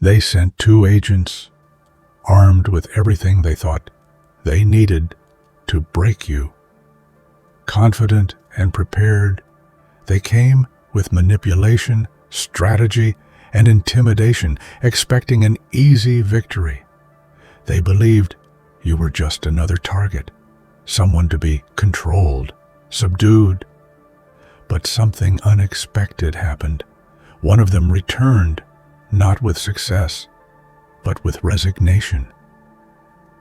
They sent 2 agents, armed with everything they thought they needed to break you. Confident and prepared, they came with manipulation, strategy, and intimidation, expecting an easy victory. They believed you were just another target, someone to be controlled, subdued. But something unexpected happened. One of them returned, not with success, but with resignation.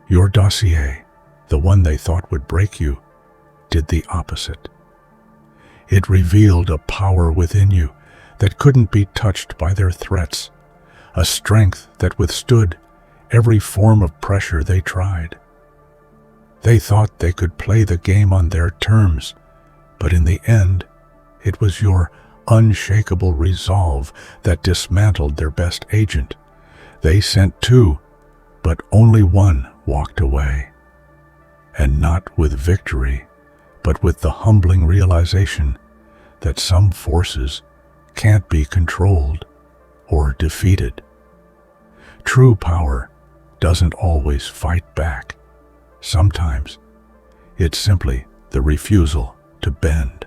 Your dossier, the one they thought would break you, did the opposite. It revealed a power within you that couldn't be touched by their threats, a strength that withstood every form of pressure they tried. They thought they could play the game on their terms, but in the end, it was your unshakable resolve that dismantled their best agent. They sent 2, but only one walked away. And not with victory, but with the humbling realization that some forces can't be controlled or defeated. True power doesn't always fight back. Sometimes it's simply the refusal to bend.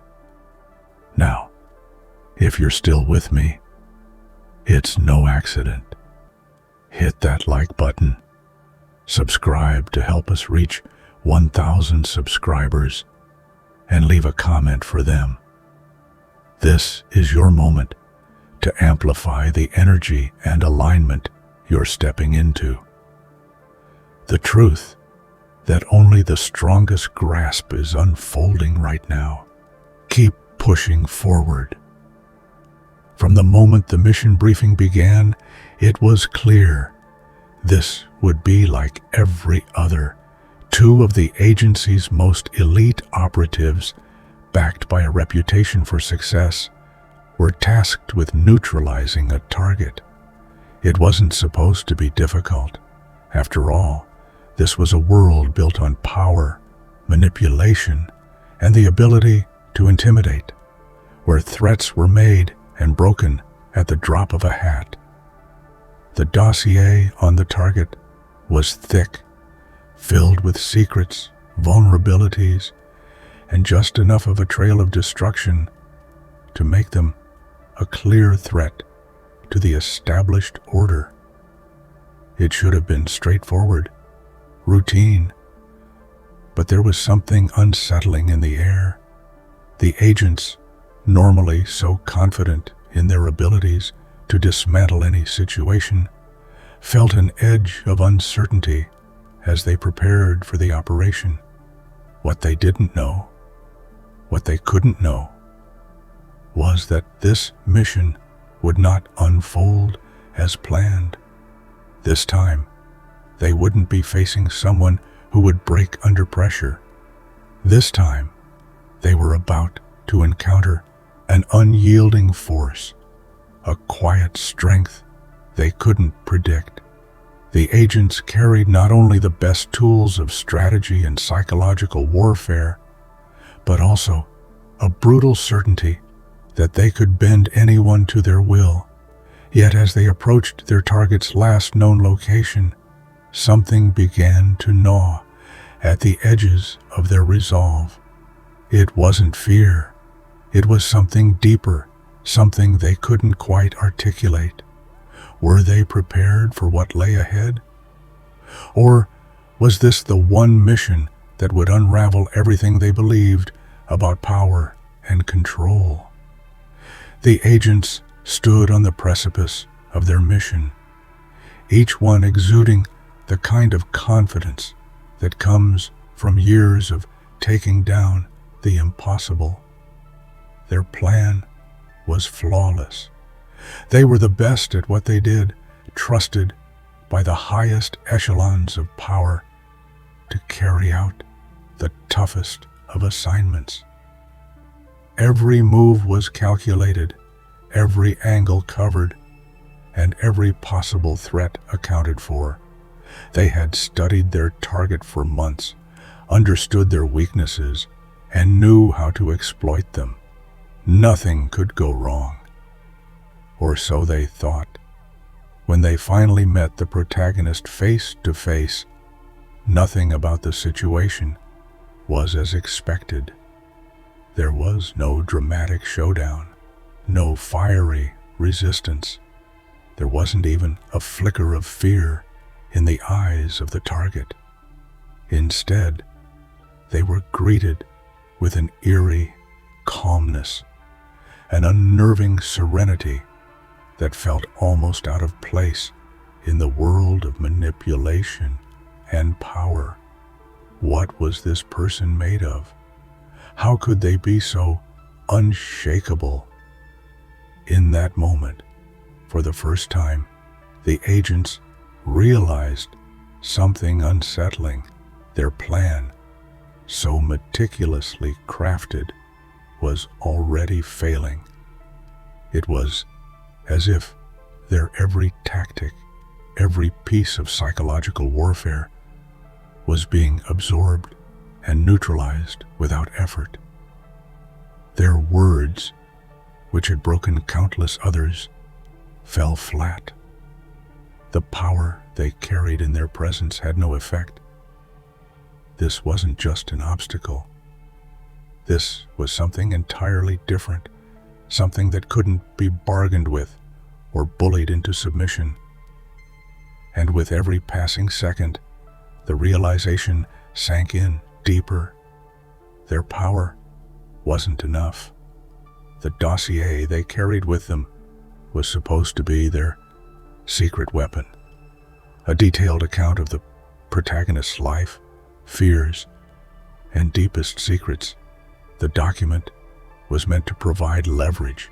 Now, if you're still with me, it's no accident. Hit that like button. Subscribe to help us reach 1,000 subscribers, and leave a comment for them. This is your moment to amplify the energy and alignment you're stepping into. The truth that only the strongest grasp is unfolding right now. Keep pushing forward. From the moment the mission briefing began, it was clear this would be like every other. 2 of the agency's most elite operatives, backed by a reputation for success, were tasked with neutralizing a target. It wasn't supposed to be difficult. After all, this was a world built on power, manipulation, and the ability to intimidate, where threats were made and broken at the drop of a hat. The dossier on the target was thick, filled with secrets, vulnerabilities, and just enough of a trail of destruction to make them a clear threat to the established order. It should have been straightforward, routine, but there was something unsettling in the air. The agents, normally so confident in their abilities to dismantle any situation, felt an edge of uncertainty as they prepared for the operation. What they didn't know, what they couldn't know, was that this mission would not unfold as planned. This time, they wouldn't be facing someone who would break under pressure. This time, they were about to encounter an unyielding force, a quiet strength they couldn't predict. The agents carried not only the best tools of strategy and psychological warfare, but also a brutal certainty that they could bend anyone to their will. Yet as they approached their target's last known location, something began to gnaw at the edges of their resolve. It wasn't fear. It was something deeper, something they couldn't quite articulate. Were they prepared for what lay ahead? Or was this the one mission that would unravel everything they believed about power and control? The agents stood on the precipice of their mission, each one exuding the kind of confidence that comes from years of taking down the impossible. Their plan was flawless. They were the best at what they did, trusted by the highest echelons of power to carry out the toughest of assignments. Every move was calculated, every angle covered, and every possible threat accounted for. They had studied their target for months, understood their weaknesses, and knew how to exploit them. Nothing could go wrong. Or so they thought. When they finally met the protagonist face to face, nothing about the situation was as expected. There was no dramatic showdown, no fiery resistance. There wasn't even a flicker of fear in the eyes of the target. Instead, they were greeted with an eerie calmness, an unnerving serenity that felt almost out of place in the world of manipulation and power. What was this person made of? How could they be so unshakable? In that moment, for the first time, the agents realized something unsettling. Their plan, so meticulously crafted, was already failing. It was as if their every tactic, every piece of psychological warfare was being absorbed and neutralized without effort. Their words, which had broken countless others, fell flat. The power they carried in their presence had no effect. This wasn't just an obstacle. This was something entirely different, something that couldn't be bargained with or bullied into submission. And with every passing second, the realization sank in deeper. Their power wasn't enough. The dossier they carried with them was supposed to be their secret weapon, a detailed account of the protagonist's life, fears, and deepest secrets. The document was meant to provide leverage.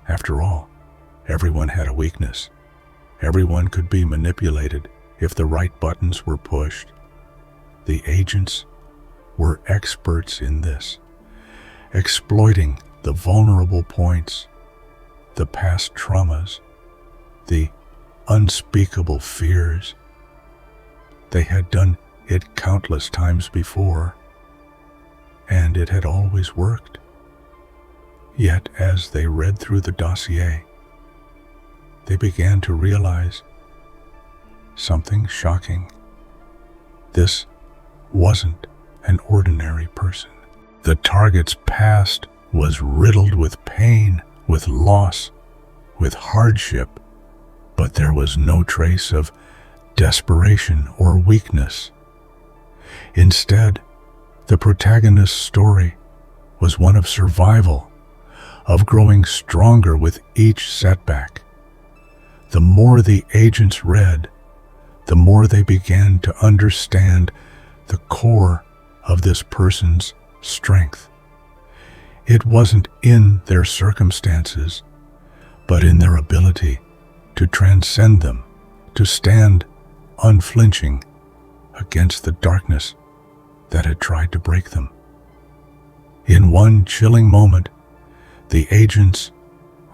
After all, everyone had a weakness. Everyone could be manipulated if the right buttons were pushed. The agents were experts in this, exploiting the vulnerable points, the past traumas, the unspeakable fears. They had done it countless times before, and it had always worked. Yet as they read through the dossier, they began to realize something shocking. This wasn't an ordinary person. The target's past was riddled with pain, with loss, with hardship, but there was no trace of desperation or weakness. Instead, the protagonist's story was one of survival, of growing stronger with each setback. The more the agents read, the more they began to understand the core of this person's strength. It wasn't in their circumstances, but in their ability to transcend them, to stand unflinching against the darkness that had tried to break them. In one chilling moment, the agents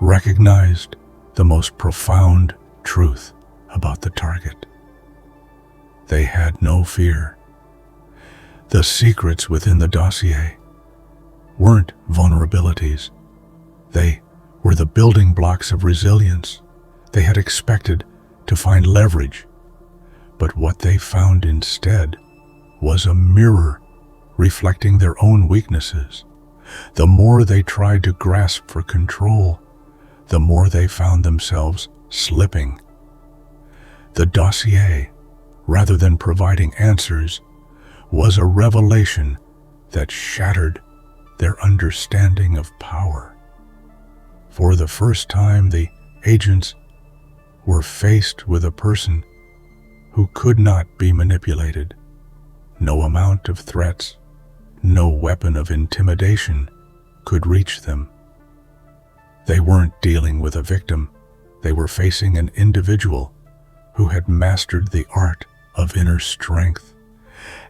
recognized the most profound truth about the target. They had no fear. The secrets within the dossier weren't vulnerabilities. They were the building blocks of resilience. They had expected to find leverage, but what they found instead was a mirror reflecting their own weaknesses. The more they tried to grasp for control, the more they found themselves slipping. The dossier, rather than providing answers, was a revelation that shattered their understanding of power. For the first time, the agents were faced with a person who could not be manipulated. No amount of threats, no weapon of intimidation could reach them. They weren't dealing with a victim. They were facing an individual who had mastered the art of inner strength,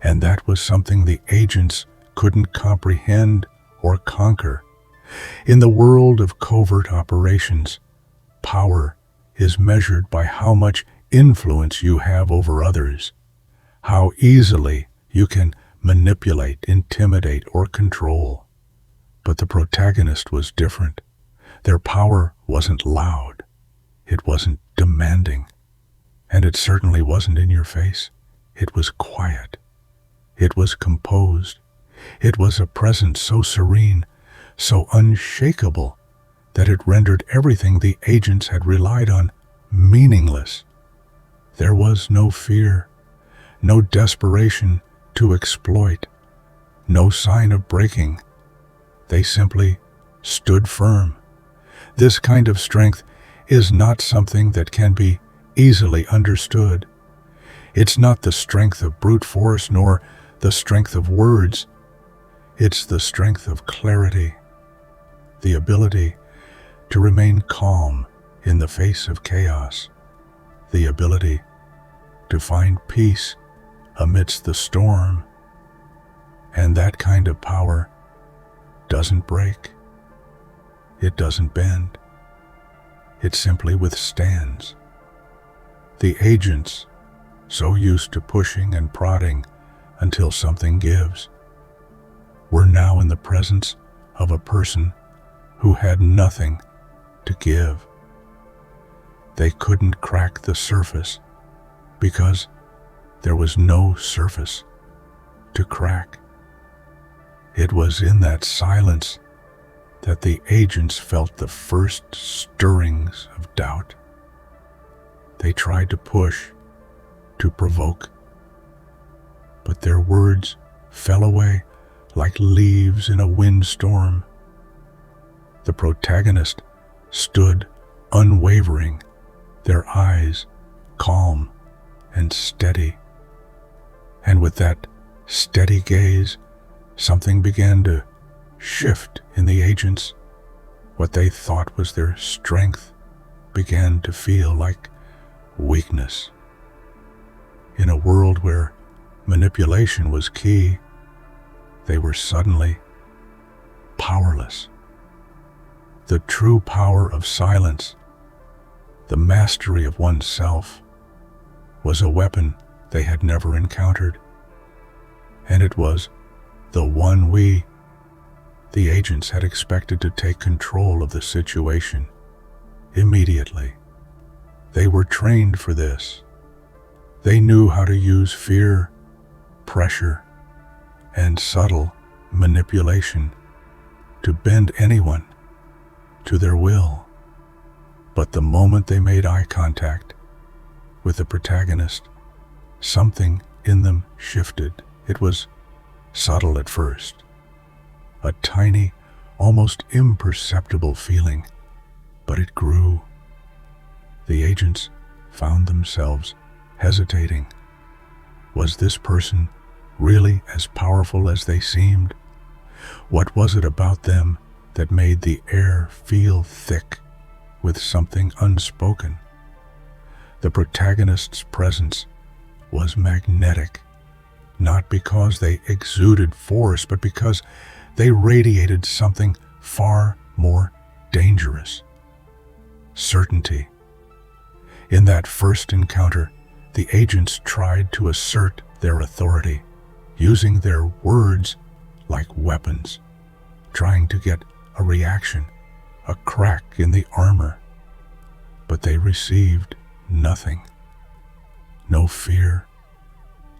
and that was something the agents couldn't comprehend or conquer. In the world of covert operations, power is measured by how much influence you have over others, how easily you can manipulate, intimidate, or control. But the protagonist was different. Their power wasn't loud. It wasn't demanding, and it certainly wasn't in your face. It was quiet. It was composed. It was a presence so serene, so unshakable, that it rendered everything the agents had relied on meaningless. There was no fear, no desperation to exploit, no sign of breaking. They simply stood firm. This kind of strength is not something that can be easily understood. It's not the strength of brute force nor the strength of words. It's the strength of clarity, the ability to remain calm in the face of chaos, the ability to find peace amidst the storm. And that kind of power doesn't break. It doesn't bend. It simply withstands. The agents, so used to pushing and prodding until something gives, were now in the presence of a person who had nothing to give. They couldn't crack the surface because there was no surface to crack. It was in that silence that the agents felt the first stirrings of doubt. They tried to push, to provoke, but their words fell away like leaves in a windstorm. The protagonist stood unwavering, their eyes calm and steady. And with that steady gaze, something began to shift in the agents. What they thought was their strength began to feel like weakness. In a world where manipulation was key, they were suddenly powerless. The true power of silence, the mastery of oneself, was a weapon they had never encountered. And it was the one the agents had expected to take control of the situation immediately. They were trained for this. They knew how to use fear, pressure, and subtle manipulation to bend anyone to their will. But the moment they made eye contact with the protagonist, something in them shifted. It was subtle at first, a tiny, almost imperceptible feeling, but it grew. The agents found themselves hesitating. Was this person really as powerful as they seemed? What was it about them that made the air feel thick with something unspoken? The protagonist's presence was magnetic, not because they exuded force, but because they radiated something far more dangerous: certainty. In that first encounter, the agents tried to assert their authority, using their words like weapons, trying to get a reaction, a crack in the armor. But they received nothing. No fear,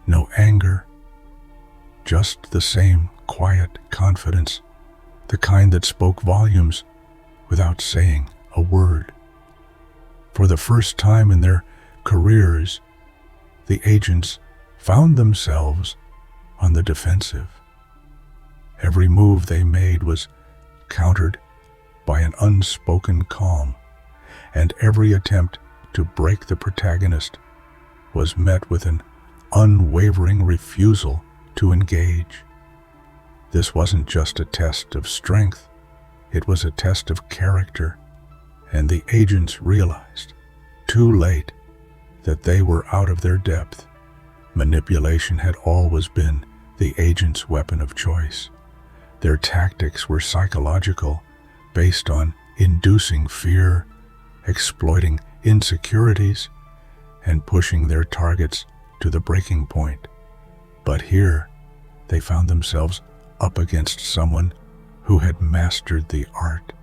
no anger, just the same quiet confidence, the kind that spoke volumes without saying a word. For the first time in their careers, the agents found themselves on the defensive. Every move they made was countered by an unspoken calm, and every attempt to break the protagonist was met with an unwavering refusal to engage. This wasn't just a test of strength, it was a test of character, and the agents realized, too late, that they were out of their depth. Manipulation had always been the agent's weapon of choice. Their tactics were psychological, based on inducing fear, exploiting insecurities, and pushing their targets to the breaking point. But here, they found themselves up against someone who had mastered the art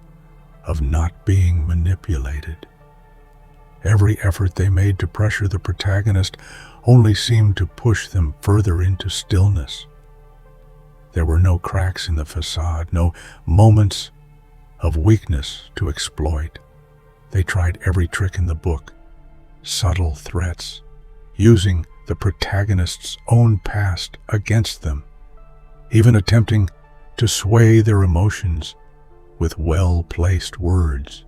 of not being manipulated. Every effort they made to pressure the protagonist only seemed to push them further into stillness. There were no cracks in the facade, no moments of weakness to exploit. They tried every trick in the book, subtle threats, using the protagonist's own past against them, even attempting to sway their emotions with well-placed words.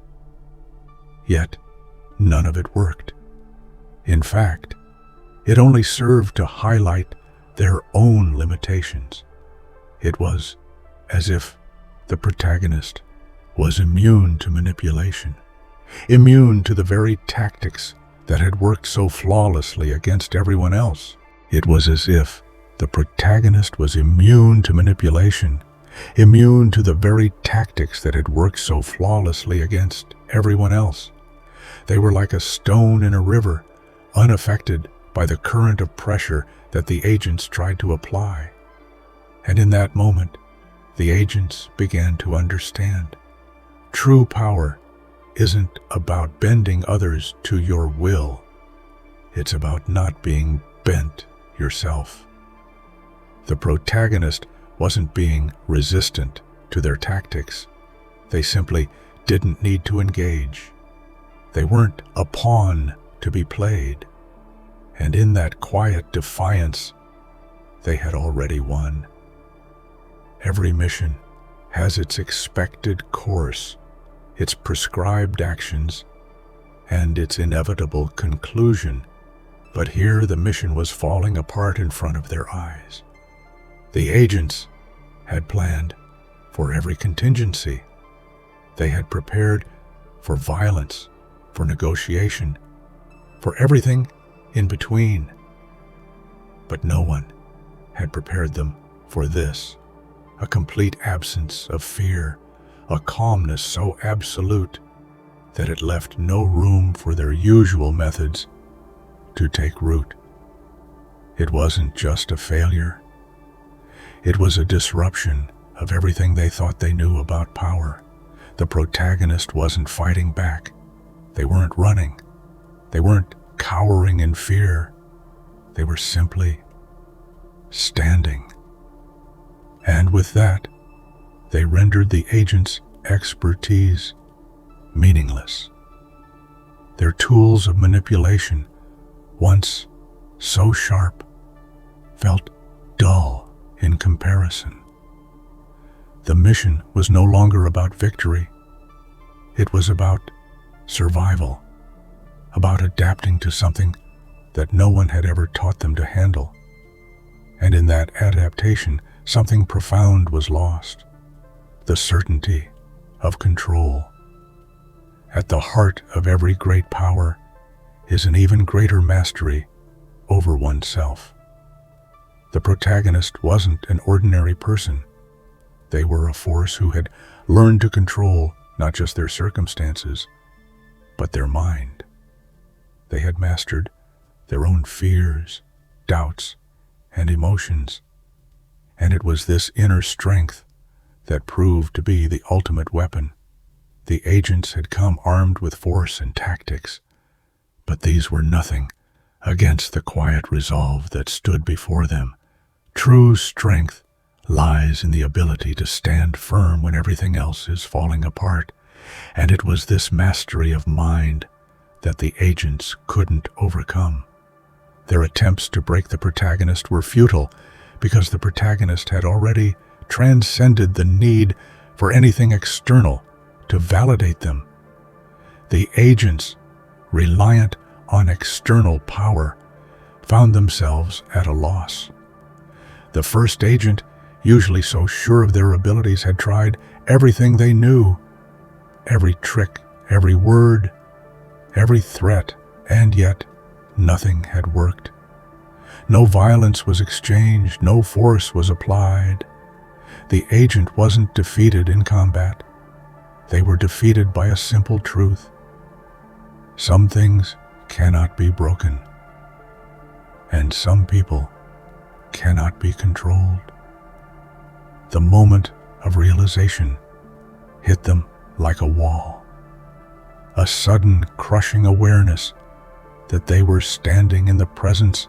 Yet, none of it worked. In fact, it only served to highlight their own limitations. It was as if the protagonist was immune to manipulation, immune to the very tactics that had worked so flawlessly against everyone else. It was as if the protagonist was immune to manipulation, immune to the very tactics that had worked so flawlessly against everyone else. They were like a stone in a river, unaffected by the current of pressure that the agents tried to apply. And in that moment, the agents began to understand. True power isn't about bending others to your will. It's about not being bent yourself. The protagonist wasn't being resistant to their tactics. They simply didn't need to engage. They weren't a pawn to be played. And in that quiet defiance, they had already won. Every mission has its expected course, its prescribed actions, and its inevitable conclusion. But here the mission was falling apart in front of their eyes. The agents had planned for every contingency. They had prepared for violence, for negotiation, for everything in between. But no one had prepared them for this. A complete absence of fear, a calmness so absolute that it left no room for their usual methods to take root. It wasn't just a failure. It was a disruption of everything they thought they knew about power. The protagonist wasn't fighting back. They weren't running. They weren't cowering in fear. They were simply standing. And with that, they rendered the agent's expertise meaningless. Their tools of manipulation, once so sharp, felt dull in comparison. The mission was no longer about victory. It was about survival, about adapting to something that no one had ever taught them to handle. And in that adaptation, something profound was lost: the certainty of control. At the heart of every great power is an even greater mastery over oneself. The protagonist wasn't an ordinary person. They were a force who had learned to control not just their circumstances, but their mind. They had mastered their own fears, doubts, and emotions. And it was this inner strength that proved to be the ultimate weapon. The agents had come armed with force and tactics, but these were nothing against the quiet resolve that stood before them. True strength lies in the ability to stand firm when everything else is falling apart, and it was this mastery of mind that the agents couldn't overcome. Their attempts to break the protagonist were futile, because the protagonist had already transcended the need for anything external to validate them. The agents, reliant on external power, found themselves at a loss. The first agent, usually so sure of their abilities, had tried everything they knew, every trick, every word, every threat, and yet nothing had worked. No violence was exchanged, no force was applied. The agent wasn't defeated in combat. They were defeated by a simple truth: some things cannot be broken, and some people cannot be controlled. The moment of realization hit them like a wall. A sudden, crushing awareness that they were standing in the presence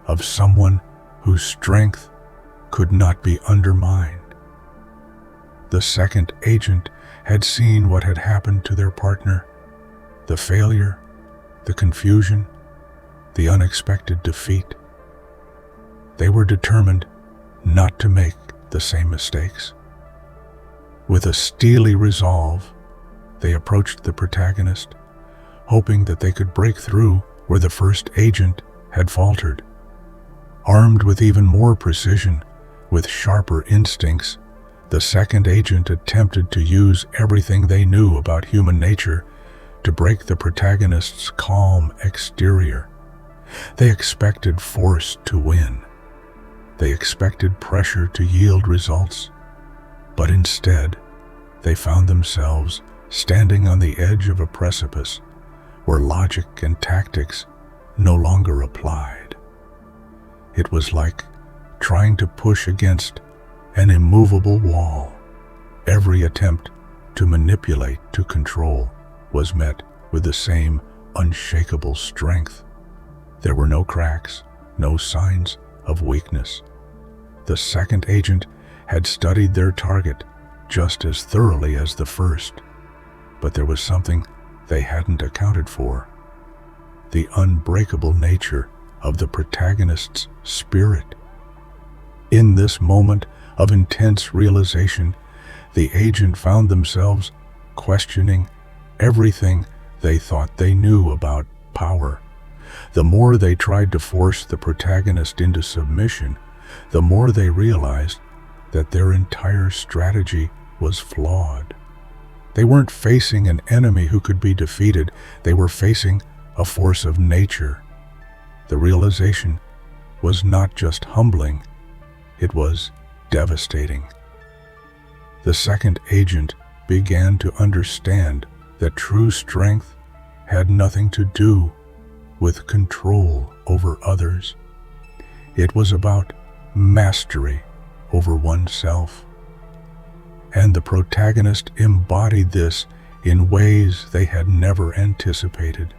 of someone whose strength could not be undermined. The second agent had seen what had happened to their partner, the failure, the confusion, the unexpected defeat. They were determined not to make the same mistakes. With a steely resolve, they approached the protagonist, hoping that they could break through where the first agent had faltered. Armed with even more precision, with sharper instincts, the second agent attempted to use everything they knew about human nature to break the protagonist's calm exterior. They expected force to win. They expected pressure to yield results. But instead, they found themselves standing on the edge of a precipice where logic and tactics no longer applied. It was like trying to push against an immovable wall. Every attempt to manipulate, to control, was met with the same unshakable strength. There were no cracks, no signs of weakness. The second agent had studied their target just as thoroughly as the first, but there was something they hadn't accounted for: the unbreakable nature of the protagonist's spirit. In this moment of intense realization, the agent found themselves questioning everything they thought they knew about power. The more they tried to force the protagonist into submission, the more they realized that their entire strategy was flawed. They weren't facing an enemy who could be defeated. They were facing a force of nature. The realization was not just humbling, it was devastating. The second agent began to understand that true strength had nothing to do with control over others. It was about mastery over oneself. And the protagonist embodied this in ways they had never anticipated.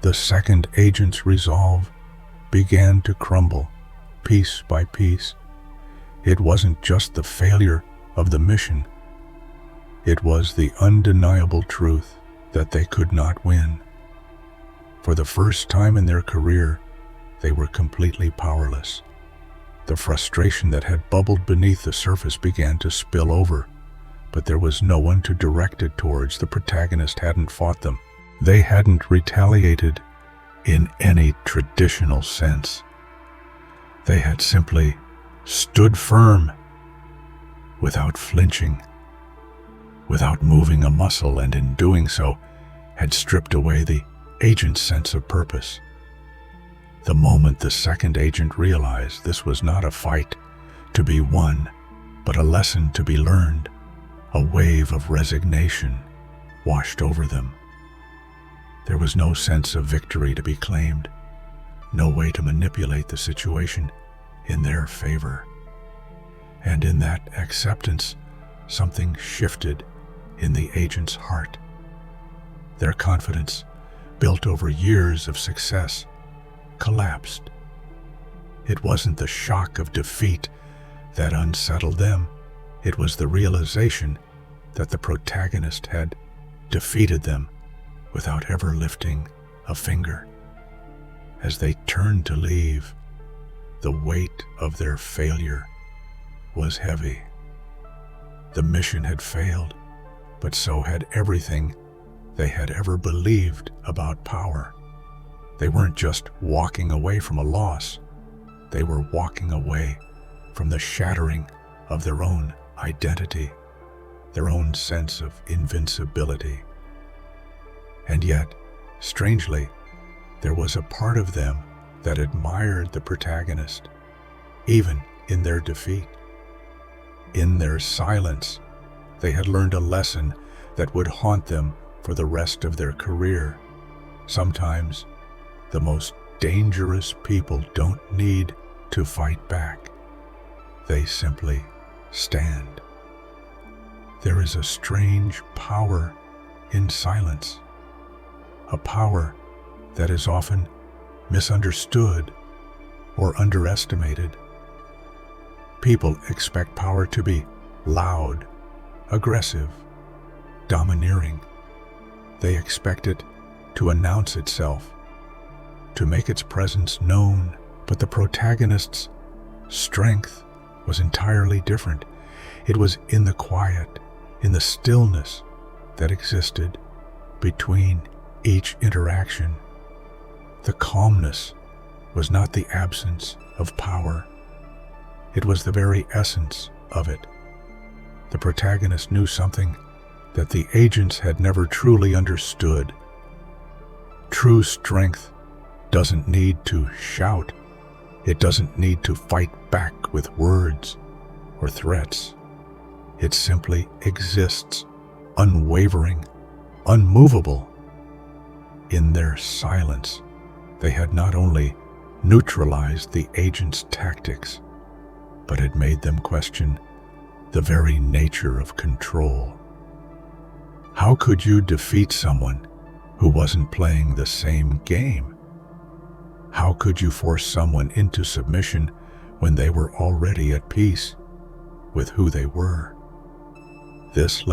The second agent's resolve began to crumble, piece by piece. It wasn't just the failure of the mission. It was the undeniable truth that they could not win. For the first time in their career, they were completely powerless. The frustration that had bubbled beneath the surface began to spill over, but there was no one to direct it towards. The protagonist hadn't fought them. They hadn't retaliated in any traditional sense. They had simply stood firm, without flinching, without moving a muscle, and in doing so, had stripped away the agent's sense of purpose. The moment the second agent realized this was not a fight to be won, but a lesson to be learned, a wave of resignation washed over them. There was no sense of victory to be claimed, no way to manipulate the situation in their favor. And in that acceptance, something shifted in the agent's heart. Their confidence, built over years of success, collapsed. It wasn't the shock of defeat that unsettled them. It was the realization that the protagonist had defeated them without ever lifting a finger. As they turned to leave, the weight of their failure was heavy. The mission had failed, but so had everything they had ever believed about power. They weren't just walking away from a loss. They were walking away from the shattering of their own identity, their own sense of invincibility. And yet, strangely, there was a part of them that admired the protagonist, even in their defeat. In their silence, they had learned a lesson that would haunt them for the rest of their career. Sometimes, the most dangerous people don't need to fight back. They simply stand. There is a strange power in silence, a power that is often misunderstood or underestimated. People expect power to be loud, aggressive, domineering. They expect it to announce itself, to make its presence known, but the protagonist's strength was entirely different. It was in the quiet, in the stillness that existed between each interaction. The calmness was not the absence of power. It was the very essence of it. The protagonist knew something that the agents had never truly understood. True strength doesn't need to shout. It doesn't need to fight back with words or threats. It simply exists, unwavering, unmovable. In their silence, they had not only neutralized the agent's tactics, but had made them question the very nature of control. How could you defeat someone who wasn't playing the same game? How could you force someone into submission when they were already at peace with who they were? This